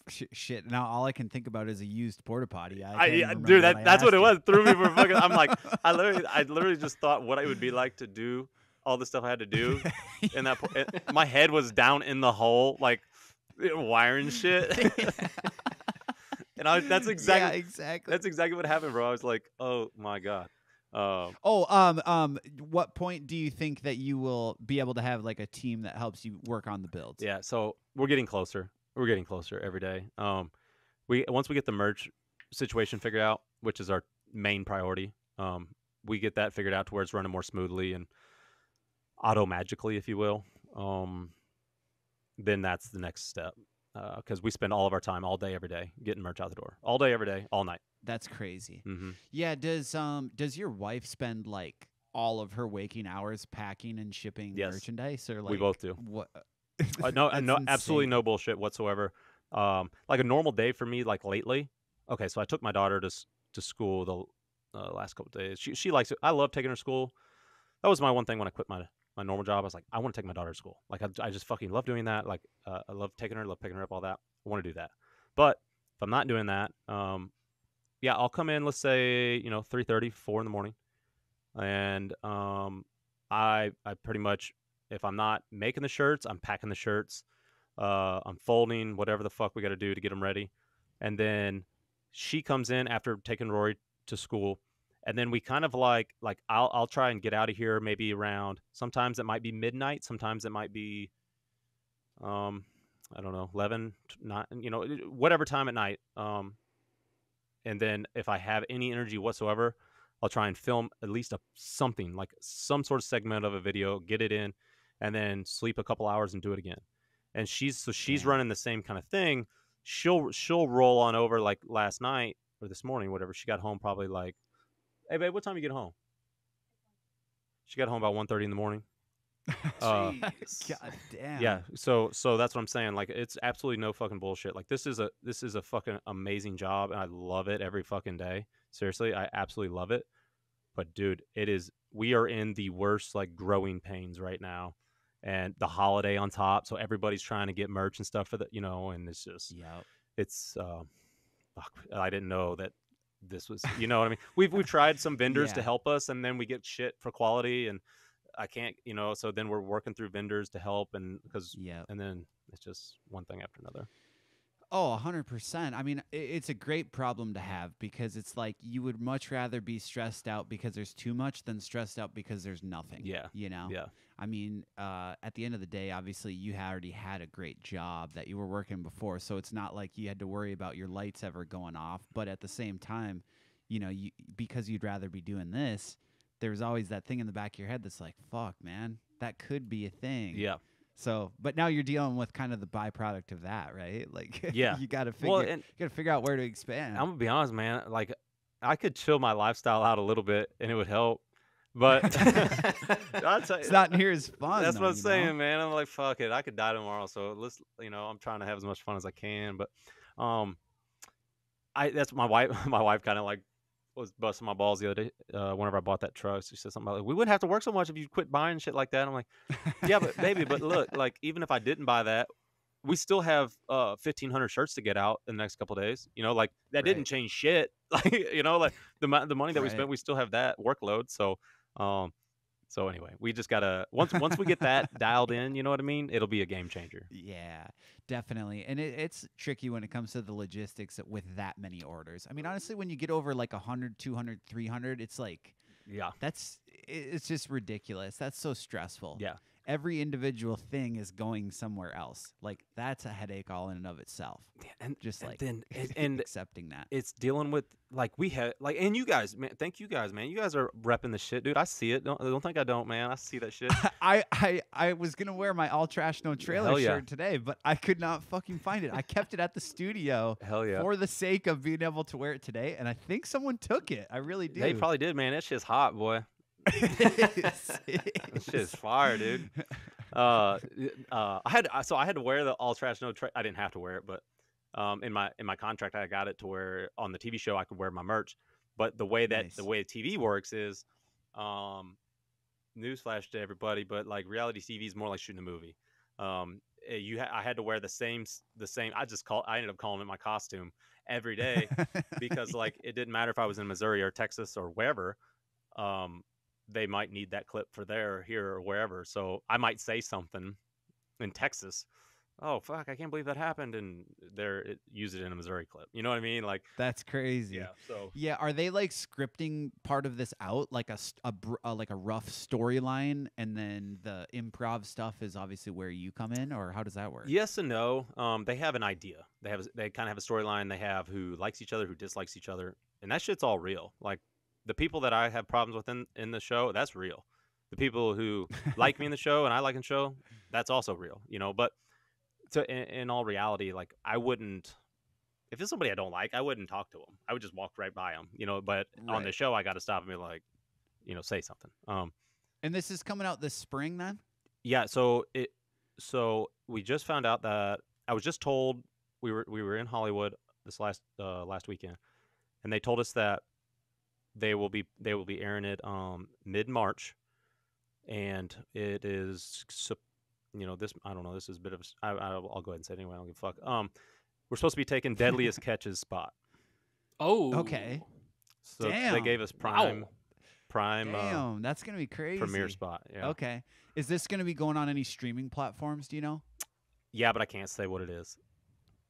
Shit. Now all I can think about is a used porta potty. Dude, that's what it was. Threw me for fucking. I'm like, I literally just thought what it would be like to do all the stuff I had to do, and my head was down in the hole, like wiring shit. And that's exactly what happened, bro. I was like, oh my god. What point do you think that you will be able to have like a team that helps you work on the builds? Yeah, so we're getting closer. We're getting closer every day. Once we get the merch situation figured out, which is our main priority, we get that figured out to where it's running more smoothly and auto magically, if you will. Then that's the next step, because we spend all of our time, all day, every day, getting merch out the door, all day, every day, all night. That's crazy. Mm-hmm. Yeah. Does your wife spend like all of her waking hours packing and shipping merchandise, or like we both do? What? No, absolutely no bullshit whatsoever. Like a normal day for me, like lately. Okay, so I took my daughter to school the last couple of days. She likes it. I love taking her to school. That was my one thing when I quit my normal job. I was like, I want to take my daughter to school. Like I just fucking love doing that. Like I love taking her, love picking her up, all that. I want to do that. But if I'm not doing that, yeah, I'll come in. Let's say 3:30, 4 in the morning, and I pretty much. If I'm not making the shirts, I'm packing the shirts. I'm folding, whatever the fuck we got to do to get them ready. And then she comes in after taking Rory to school. And then we kind of like I'll try and get out of here maybe around, sometimes it might be midnight. Sometimes it might be, I don't know, 11, 9, whatever time at night. And then if I have any energy whatsoever, I'll try and film at least something, like some sort of segment of a video, get it in, and then sleep a couple hours and do it again. And she's running the same kind of thing. She'll roll on over like last night or this morning, whatever. She got home probably like, hey babe, what time you get home? She got home about 1:30 in the morning. God damn. Yeah. So that's what I'm saying. Like, it's absolutely no fucking bullshit. Like, this is a fucking amazing job, and I love it every fucking day. Seriously, I absolutely love it. But dude, we are in the worst like growing pains right now, and the holiday on top. So everybody's trying to get merch and stuff for the, and it's just, it's, fuck, I didn't know that this was, you know what I mean? We've tried some vendors to help us, and then we get shit for quality, and I can't, so then we're working through vendors to help, and and then it's just one thing after another. Oh, 100%. I mean, it's a great problem to have, because it's like you would much rather be stressed out because there's too much than stressed out because there's nothing. Yeah. Yeah. I mean, at the end of the day, obviously you already had a great job that you were working before, so it's not like you had to worry about your lights ever going off. But at the same time, because you'd rather be doing this, there's always that thing in the back of your head that's like, fuck, man, that could be a thing. Yeah. So, but now you're dealing with kind of the byproduct of that, right? Like, yeah, you got to figure out where to expand. I'm gonna be honest, man. Like, I could chill my lifestyle out a little bit, and it would help. But I'll tell you, it's not near as fun. That's what I'm saying, man. I'm like, fuck it, I could die tomorrow. So let's, I'm trying to have as much fun as I can. But, that's my wife. My wife kind of like was busting my balls the other day whenever I bought that truck. She said something about, like, we wouldn't have to work so much if you quit buying shit like that. I'm like, yeah, but baby, but look, like, even if I didn't buy that, we still have 1,500 shirts to get out in the next couple of days. Like, that didn't change shit. Like, like the money that we spent, we still have that workload. So anyway, we just gotta once we get that dialed in, you know what I mean? It'll be a game changer. Yeah, definitely. And it's tricky when it comes to the logistics with that many orders. I mean, honestly, when you get over like 100, 200, 300, it's like, yeah, it's just ridiculous. That's so stressful. Yeah. every individual thing is going somewhere else. Like that's a headache all in and of itself. Yeah, and Just and like then and accepting that. it's dealing with like we had like and you guys, man. Thank you guys, man. You guys are repping the shit, dude. I see it. Don't think I don't, man. I see that shit. I was gonna wear my all trash no trailer Hell yeah. shirt today, but I could not fucking find it. I kept it at the studio Hell yeah. for the sake of being able to wear it today, and I think someone took it. I really do. They probably did, man. That shit's hot, boy. That shit is fire, dude. I had to wear the all trash no I didn't have to wear it, but in my contract I got it to where on the TV show I could wear my merch. But the way Nice. TV works is newsflash to everybody, but like reality TV is more like shooting a movie. I had to wear the same I ended up calling it my costume every day because like it didn't matter if I was in Missouri or Texas or wherever. They might need that clip for there or here or wherever. So I might say something in Texas. Oh fuck! I can't believe that happened, and use it in a Missouri clip. You know what I mean? Like That's crazy. yeah. So Yeah, are they like scripting part of this out like like a rough storyline, and then the improv stuff is obviously where you come in, or how does that work? yes and no. They have an idea. They kind of have a storyline. They have who likes each other, who dislikes each other, and that shit's all real. Like the people that I have problems with in the show, that's real. The people who like me in the show and I like in the show, that's also real. You know, but in all reality, like I wouldn't. If it's somebody I don't like, I wouldn't talk to them. I would just walk right by them, you know. But on the Right. show, I got to stop and be like, say something. And this is coming out this spring then? Yeah. So we just found out that I was just told we were in Hollywood this last weekend, and they told us that they will be airing it mid-March, and it is this I don't know, this is a bit of I'll go ahead and say it anyway. I don't give a fuck. We're supposed to be taking Deadliest Catch's spot. Oh, Okay. So they Damn. gave us Wow. prime Damn, that's gonna be crazy. premiere spot. Yeah. Okay. Is this gonna be going on any streaming platforms? Do you know? Yeah, but I can't say what it is.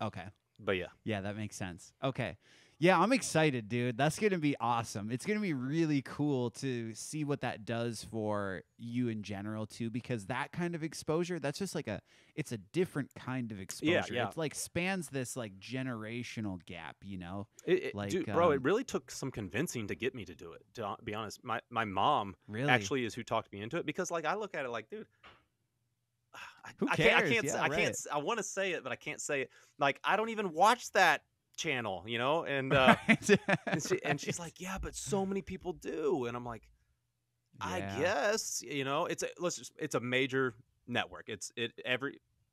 Okay. But yeah. Yeah, that makes sense. Okay. Yeah, I'm excited, dude. That's going to be awesome. It's going to be really cool to see what that does for you in general too, because that kind of exposure, that's just like it's a different kind of exposure. Yeah. It's like spans this like generational gap, you know? Like, Dude, bro, it really took some convincing to get me to do it. To be honest, my mom Really? actually is who talked me into it because like I look at it like, dude, Who I cares? can't. Yeah, I can't. right. I want to say it, but I can't say it. Like I don't even watch that channel, you know. And Right. and she's like, yeah, but so many people do, and I'm like, I Yeah. guess it's a major network.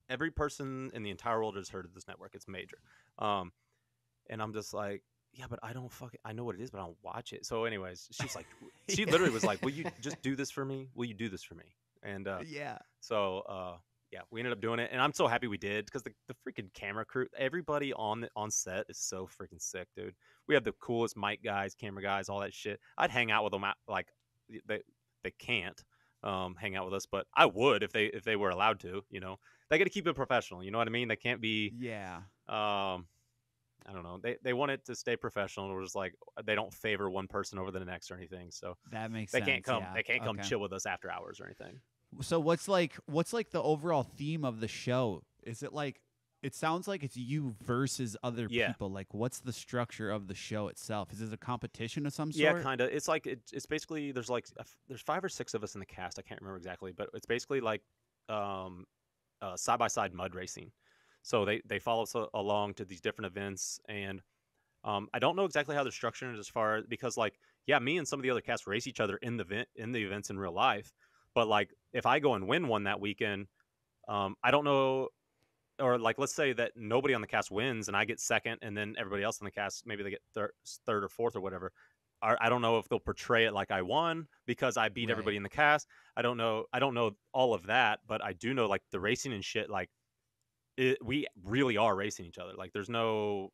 Every person in the entire world has heard of this network. It's major. And I'm just like, yeah, but I know what it is, but I don't watch it. So anyways, she's like, she literally was like, will you just do this for me? Will you do this for me? And Yeah. so yeah, we ended up doing it, and I'm so happy we did because the freaking camera crew, everybody on set is so freaking sick, dude. We have the coolest mic guys, camera guys, all that shit. I'd hang out with them like they can't hang out with us, but I would if they were allowed to. You know, they got to keep it professional. You know what I mean? They can't be. Yeah. I don't know. They want it to stay professional. Or just like they don't favor one person over the next or anything. So That makes they sense. can't come. Yeah. They can't come Okay. chill with us after hours or anything. So what's like the overall theme of the show? Is it like it sounds like it's you versus other Yeah. people. Like what's the structure of the show itself? Is it a competition of some sort? Yeah, kind of. It's like it's basically there's 5 or 6 of us in the cast. I can't remember exactly, but it's basically like side by side mud racing. So they follow us along to these different events, and I don't know exactly how they're structured as far as because like yeah, me and some of the other cast race each other in the events in real life, but like if I go and win one that weekend, I don't know. Or like, let's say that nobody on the cast wins and I get second, and then everybody else on the cast maybe they get third or fourth or whatever. I don't know if they'll portray it like I won because I beat Right. everybody in the cast. I don't know all of that, but I do know like the racing and shit. Like we really are racing each other. Like there's no,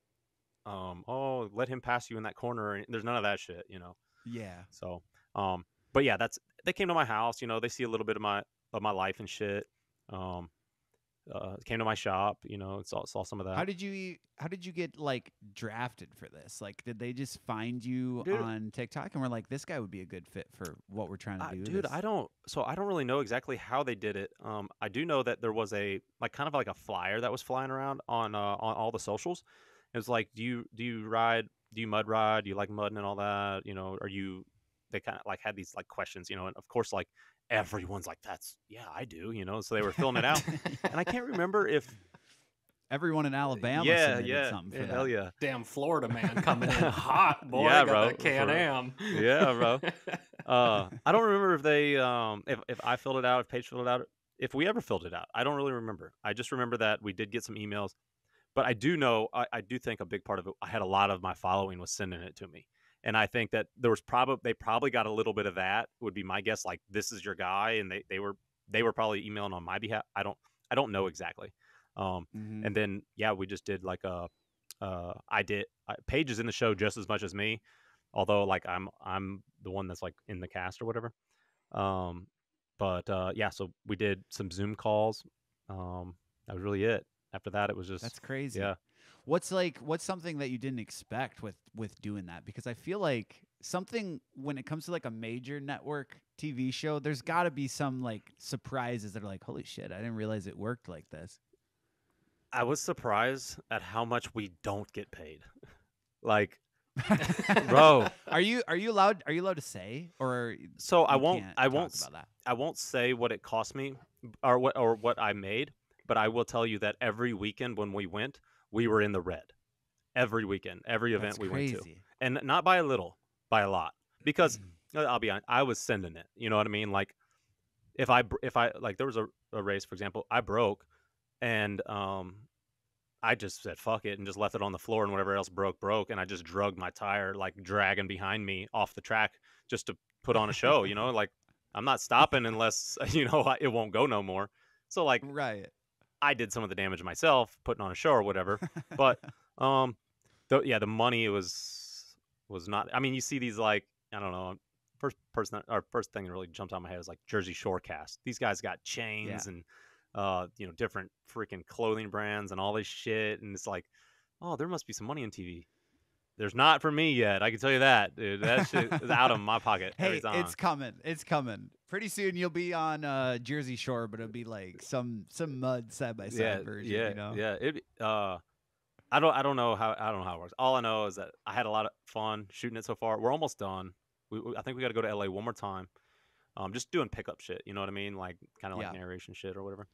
oh, let him pass you in that corner. There's none of that shit, you know. Yeah. So, but yeah, they came to my house. You know, they see a little bit of my life and shit. came to my shop. Saw some of that. How did you get like drafted for this? Like, did they just find you Dude, on TikTok and were like, this guy would be a good fit for what we're trying to do? Dude, This- I don't really know exactly how they did it. I do know that there was a like kind of like a flyer that was flying around on all the socials. It was like, do you ride? Do you mud ride? Do you like mudding and all that? Are you? They kind of like had these like questions, and of course like everyone's like, that's yeah, I do, So they were filling it out, and I can't remember if Everyone in Alabama yeah, submitted something for hell that. yeah, Damn Florida man coming in hot, boy. Yeah, Got bro, that Can-Am. yeah, bro. I don't remember if they if I filled it out, if Paige filled it out, if we ever filled it out. I don't really remember. I just remember that we did get some emails, but I do know I do think a big part of it. I had a lot of my following was sending it to me, and I think that there was they probably got a little bit of that. Would be my guess. Like, this is your guy, and they were probably emailing on my behalf. I don't know exactly. Mhm. And then yeah, we just did like a Paige is in the show just as much as me, although like I'm the one that's like in the cast or whatever. Um, but yeah, so we did some Zoom calls. That was really it. After that, it was just That's crazy. yeah. What's something that you didn't expect with doing that? Because I feel like something when it comes to like a major network TV show, there's got to be some like surprises that are like, holy shit, I didn't realize it worked like this. I was surprised at how much we don't get paid. Like, bro. Are you allowed to say, or So I you won't can't I talk won't about that? I won't say what it cost me or what I made, but I will tell you that every weekend when we went, we were in the red. Every weekend, every event That's we went to, crazy. and not by a little, by a lot. Because I'll be honest, I was sending it. You know what I mean? Like, if I like, there was a race, for example, I broke, and I just said fuck it and just left it on the floor, and whatever else broke, and I just drugged my tire, like dragging behind me off the track just to put on a show. Like, I'm not stopping unless it won't go no more. So like, Right. I did some of the damage myself, putting on a show or whatever. But the money was not. I mean, you see these, like, I don't know. First thing that really jumps out of my head is like Jersey Shore cast. These guys got chains Yeah. and different freaking clothing brands and all this shit, and it's like, oh, there must be some money in TV. There's not for me yet. I can tell you that, dude. That shit is out of my pocket every Hey, time. it's coming. It's coming. Pretty soon you'll be on Jersey Shore, but it'll be like some mud side by side version. Yeah, yeah. I don't know how it works. All I know is that I had a lot of fun shooting it so far. We're almost done. I think we got to go to LA one more time. Just doing pickup shit. You know what I mean? Like, kind of like narration shit or whatever.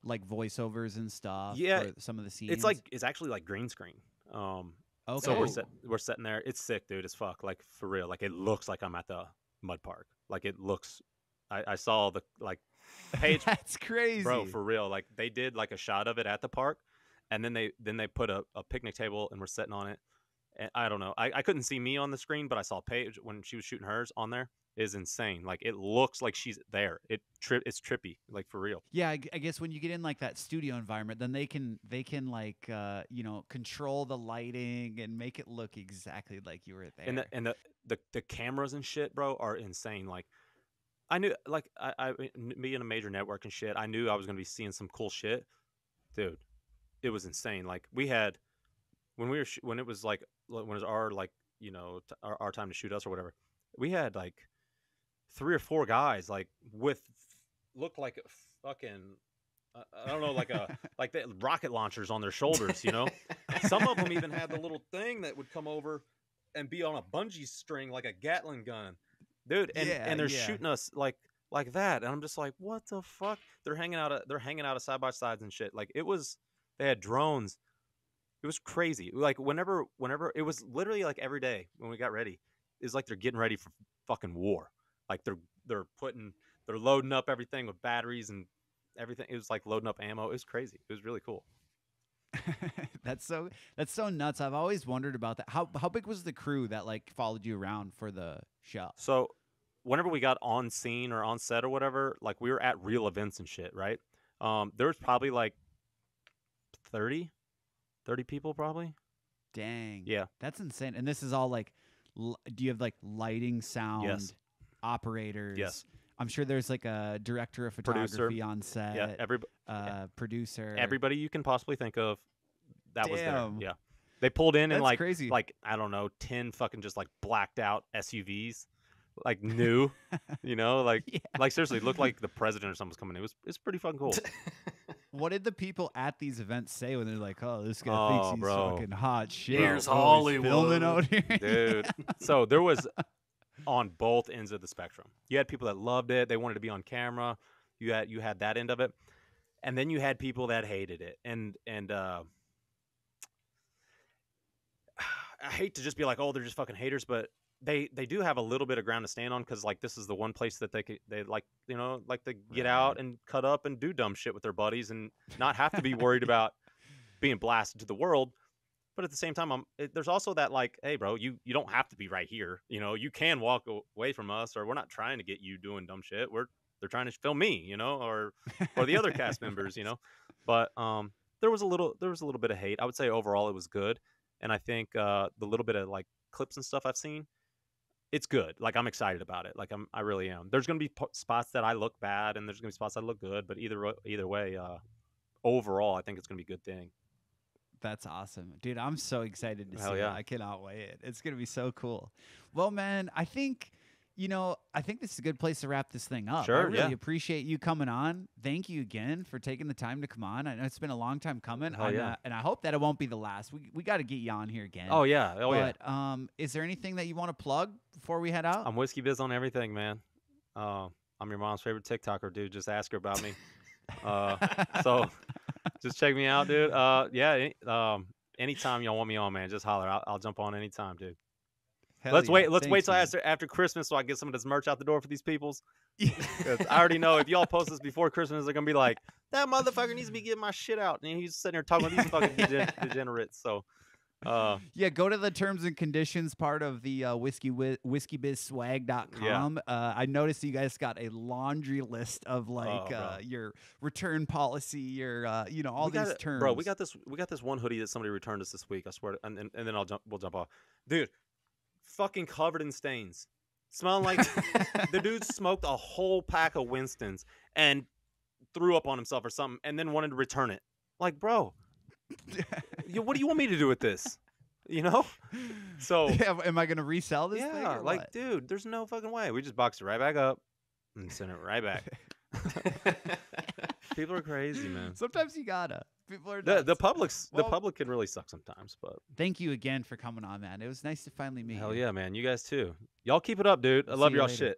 Like voiceovers and stuff. Yeah, for some of the scenes. It's actually like green screen. Okay. So we're sitting there. It's sick, dude. It's fuck. Like, for real. Like, it looks like I'm at the mud park. Like, it looks. I saw the like page. That's crazy, Bro, for real. Like, they did like a shot of it at the park, and then they put a picnic table and we're sitting on it. And I don't know. I couldn't see me on the screen, but I saw Paige when she was shooting hers on there. It is insane. Like, it looks like she's there. It's trippy, like, for real. Yeah, I guess when you get in like that studio environment, then they can like control the lighting and make it look exactly like you were there. And the cameras and shit, bro, are insane. Like, I knew, like, I being a major network and shit, I knew I was gonna be seeing some cool shit, dude. It was insane. Like, we had when we were when it was like when it was our, like, our time to shoot us or whatever. We had like 3 or 4 guys, like, with looked like a fucking I don't know, like like the rocket launchers on their shoulders. Some of them even had the little thing that would come over and be on a bungee string like a Gatling gun, dude. And they're shooting us like that, and I'm just like, what the fuck? They're hanging out of side by sides and shit. Like, they had drones. It was crazy. Like, whenever it was literally like every day when we got ready, it's like they're getting ready for fucking war. Like, they're loading up everything with batteries and everything. It was like loading up ammo. It was crazy. It was really cool. That's so nuts. I've always wondered about that. How big was the crew that like followed you around for the show? So whenever we got on scene or on set or whatever, like, we were at real events and shit, right? There was probably like 30 people probably. Dang. Yeah. That's insane. And this is all like, do you have like lighting, sound, Yes. operators? Yes. I'm sure there's like a director of photography on set. Yeah, producer. everybody you can possibly think of, that was there. Damn. Yeah, they pulled in That's like crazy. I don't know, 10 fucking just like blacked out SUVs, like new, you know, like Yeah. like seriously, it looked like the president or something was coming in. It's pretty fucking cool. What did the people at these events say when they're like, "Oh, this guy Oh, thinks he's bro. fucking hot shit"? Here's Oh, he's Hollywood. filming out here, Dude. So there was on both ends of the spectrum. You had people that loved it; they wanted to be on camera. You had that end of it, and then you had people that hated it. And I hate to just be like, oh, they're just fucking haters, but they do have a little bit of ground to stand on, because like this is the one place that they like, you know, like to get out and cut up and do dumb shit with their buddies and not have to be worried about being blasted to the world. But at the same time, there's also that like, hey, bro, you don't have to be right here. You know, you can walk away from us, or we're not trying to get you doing dumb shit. They're trying to film me, you know, or the other cast members, you know. But there was a little bit of hate. I would say overall it was good, and I think the little bit of like clips and stuff I've seen, it's good. Like I'm excited about it. Like I really am. There's gonna be spots that I look bad, and there's gonna be spots that look good. But either way, overall, I think it's gonna be a good thing. That's awesome. Dude, I'm so excited to Hell see yeah. it. I cannot wait. It's going to be so cool. Well, man, I think this is a good place to wrap this thing up. Sure, I really yeah. appreciate you coming on. Thank you again for taking the time to come on. I know it's been a long time coming. Hell yeah. And I hope that it won't be the last. We got to get you on here again. Oh yeah. But is there anything that you want to plug before we head out? I'm Whiskey Biz on everything, man. I'm your mom's favorite TikToker, dude. Just ask her about me. So just check me out, dude. Anytime y'all want me on, man, just holler. I'll jump on anytime, dude. Hell Let's yeah. wait Thanks, till man. after Christmas so I get some of this merch out the door for these peoples. 'Cause I already know if y'all post this before Christmas, they're gonna be like, that motherfucker needs to be getting my shit out, and he's sitting there talking about these fucking degenerates. So yeah, go to the terms and conditions part of the whiskeybizzswag.com. I noticed you guys got a laundry list of like your return policy, your all these terms. Bro, we got this one hoodie that somebody returned us this week. I swear, and then we'll jump off, dude. Fucking covered in stains, smelling like the dude smoked a whole pack of Winstons and threw up on himself or something, and then wanted to return it. Like, bro. What do you want me to do with this? You know? So yeah, am I gonna resell this thing? yeah, Or like, what? dude, there's no fucking way. We just boxed it right back up and sent it right back. People are crazy, man. Sometimes you gotta. People are The nuts. the public can really suck sometimes, but Thank you again for coming on, man. It was nice to finally meet hell you. yeah, man. You guys too. Y'all keep it up, dude. I We'll love see you y'all later. shit.